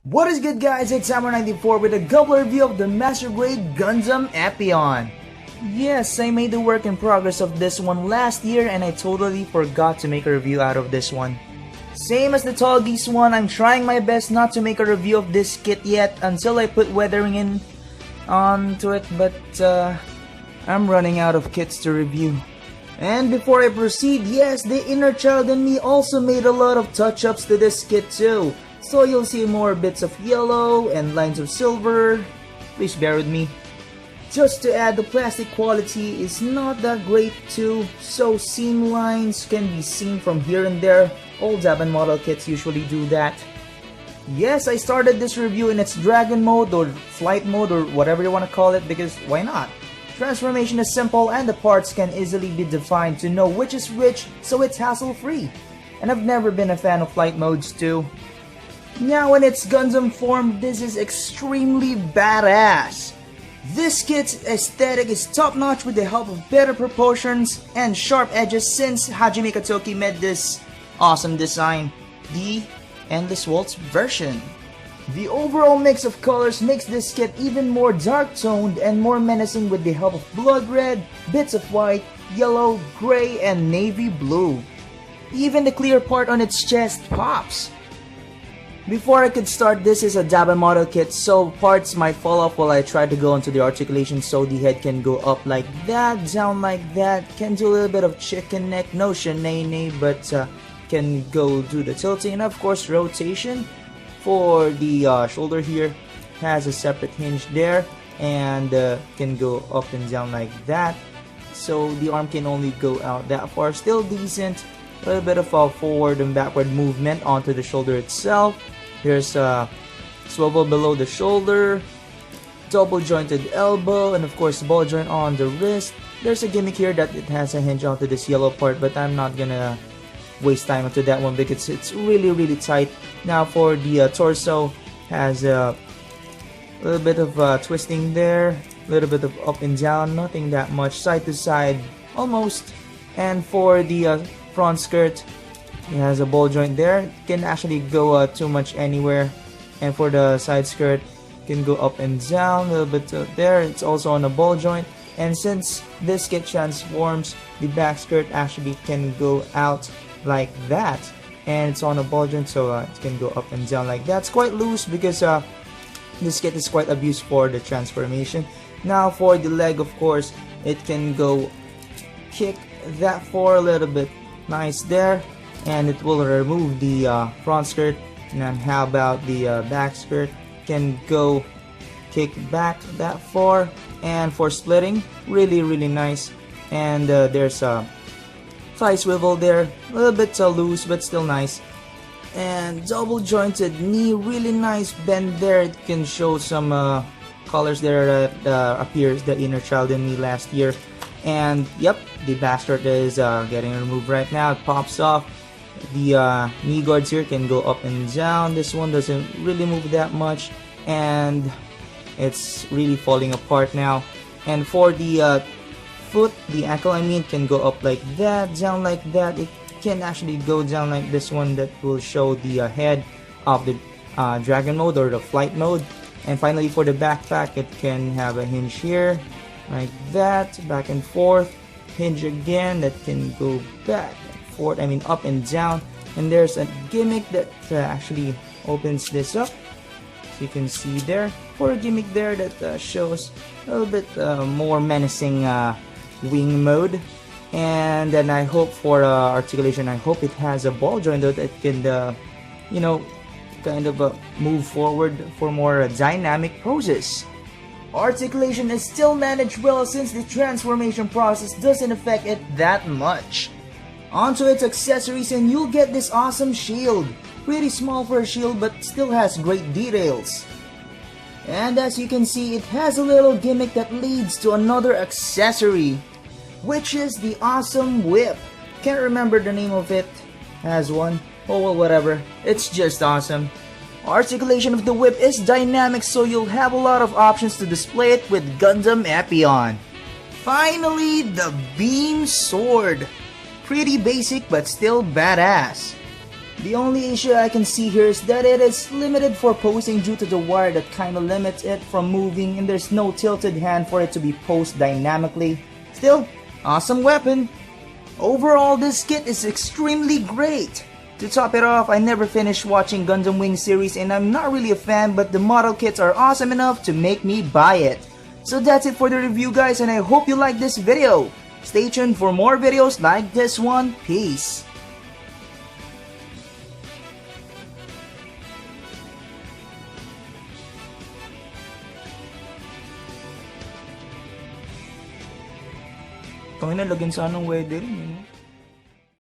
What is good, guys? It's Hammer94 with a double review of the Master Grade Gundam Epyon. Yes, I made the work in progress of this one last year and I totally forgot to make a review out of this one. Same as the Tall Geese one, I'm trying my best not to make a review of this kit yet until I put weathering in onto it, but I'm running out of kits to review. And before I proceed, yes, the inner child in me also made a lot of touch-ups to this kit too. So you'll see more bits of yellow and lines of silver. Please bear with me. Just to add, the plastic quality is not that great too, so seam lines can be seen from here and there. All Daban model kits usually do that. Yes, I started this review in its dragon mode or flight mode or whatever you want to call it, because why not? Transformation is simple and the parts can easily be defined to know which is which, so it's hassle-free. And I've never been a fan of flight modes too. Now in its Gundam form, this is extremely badass. This kit's aesthetic is top-notch with the help of better proportions and sharp edges since Hajime Katoki made this awesome design, the Endless Waltz version. The overall mix of colors makes this kit even more dark-toned and more menacing with the help of blood red, bits of white, yellow, gray, and navy blue. Even the clear part on its chest pops. Before I could start, this is a Daban model kit, so parts might fall off while I try to go into the articulation, so the head can go up like that, down like that, can do a little bit of chicken neck, no shenane, but can go do the tilting, and of course rotation. For the shoulder here, has a separate hinge there, and can go up and down like that, so the arm can only go out that far, still decent. A little bit of a forward and backward movement onto the shoulder itself. There's a swivel below the shoulder, double jointed elbow, and of course ball joint on the wrist. There's a gimmick here that it has a hinge onto this yellow part, but I'm not gonna waste time onto that one because it's really tight. Now for the torso, has a little bit of twisting there, a little bit of up and down, nothing that much, side to side almost. And for the front skirt, it has a ball joint there, it can actually go too much anywhere. And for the side skirt, it can go up and down a little bit there, it's also on a ball joint. And since this kit transforms, the back skirt actually can go out like that, and it's on a ball joint, so it can go up and down like that. It's quite loose because this kit is quite abused for the transformation. Now for the leg, of course, it can go kick that for a little bit, nice there, and it will remove the front skirt. And then how about the back skirt, can go kick back that far, and for splitting, really nice. And there's a thigh swivel there, a little bit loose but still nice. And double jointed knee, really nice bend there. It can show some colors there that appears the inner child in me last year. And yep, the back skirt is getting removed right now, it pops off. The knee guards here can go up and down. This one doesn't really move that much, and it's really falling apart now. And for the foot, the ankle I mean, can go up like that, down like that. It can actually go down like this one, that will show the head of the dragon mode or the flight mode. And finally for the backpack, it can have a hinge here like that, back and forth, hinge again, that can go back and forth, I mean up and down. And there's a gimmick that actually opens this up, so you can see there, for a gimmick there that shows a little bit more menacing wing mode. And then I hope for articulation, I hope it has a ball joint that can you know, kind of move forward for more dynamic poses. Articulation is still managed well since the transformation process doesn't affect it that much. Onto its accessories, and you'll get this awesome shield. Pretty small for a shield but still has great details. And as you can see, it has a little gimmick that leads to another accessory, which is the awesome whip. Can't remember the name of it. Has one. Oh well, whatever. It's just awesome. Articulation of the whip is dynamic, so you'll have a lot of options to display it with Gundam Epyon. Finally, the beam sword. Pretty basic but still badass. The only issue I can see here is that it is limited for posing due to the wire that kinda limits it from moving, and there's no tilted hand for it to be posed dynamically. Still, awesome weapon. Overall, this kit is extremely great. To top it off, I never finished watching Gundam Wing series and I'm not really a fan, but the model kits are awesome enough to make me buy it. So that's it for the review, guys, and I hope you liked this video. Stay tuned for more videos like this one. Peace. Kung ina, lagyan sana ng weather.